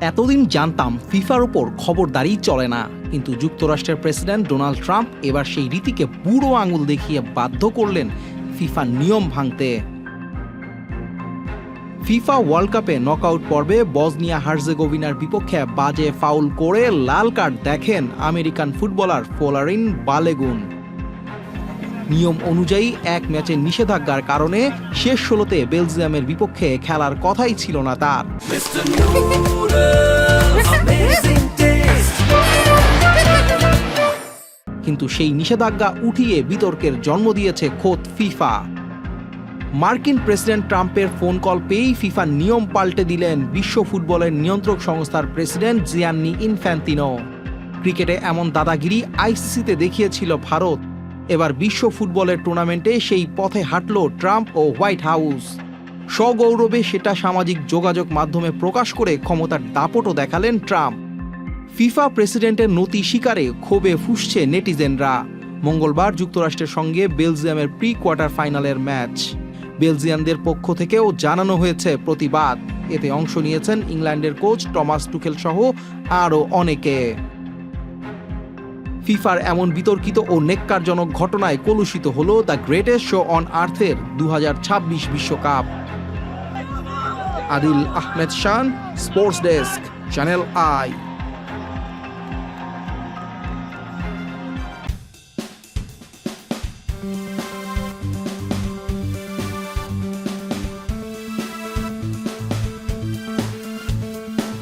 এতদিন জানতাম ফিফার ওপর খবরদারি চলে না, কিন্তু যুক্তরাষ্ট্রের প্রেসিডেন্ট ডোনাল্ড ট্রাম্প এবার সেই রীতিকে বুড়ো আঙুল দেখিয়ে বাধ্য করলেন ফিফার নিয়ম ভাঙতে। ফিফা ওয়ার্ল্ড কাপে নকআউট পর্বে বসনিয়া হার্জেগোভিনার বিপক্ষে বাজে ফাউল করে লাল কার্ড দেখেন আমেরিকান ফুটবলার ফোলারিন বালেগুন। নিয়ম অনুযায়ী এক ম্যাচের নিষেধাজ্ঞার কারণে শেষ 16তে বেলজিয়ামের বিপক্ষে খেলার কথাই ছিল না তার। কিন্তু সেই নিষেধাজ্ঞা উঠিয়ে বিতর্কের জন্ম দিয়েছে খোদ ফিফা। মার্কিন প্রেসিডেন্ট ট্রাম্পের ফোন কল পেয়েই ফিফার নিয়ম পাল্টে দিলেন বিশ্ব ফুটবলের নিয়ন্ত্রক সংস্থার প্রেসিডেন্ট জিয়ান্নি ইনফ্যান্তিনো। ক্রিকেটে এমন দাদাগিরি আইসিসিতে দেখিয়েছিল ভারত, এবার বিশ্ব ফুটবলের টুর্নামেন্টে সেই পথে হাঁটল ট্রাম্প ও হোয়াইট হাউস। সগৌরবে সেটা সামাজিক যোগাযোগ মাধ্যমে প্রকাশ করে ক্ষমতার দাপটও দেখালেন ট্রাম্প। ফিফা প্রেসিডেন্টের নতি শিকারে ক্ষোভে ফুঁসছে নেটিজেনরা। মঙ্গলবার যুক্তরাষ্ট্রের সঙ্গে বেলজিয়ামের প্রি কোয়ার্টার ফাইনালের ম্যাচ। বেলজিয়ানদের পক্ষ থেকেও জানানো হয়েছে প্রতিবাদ। এতে অংশ নিয়েছেন ইংল্যান্ডের কোচ টমাস টুখেল সহ আরও অনেকে। ফিফার এমন বিতর্কিত ও নেক্কারজনক ঘটনায় কলুষিত হল দ্য গ্রেটেস্ট শো অন আর্থের 2026 বিশ্বকাপ। আদিল আহমেদ শান, স্পোর্টস ডেস্ক, চ্যানেল আই।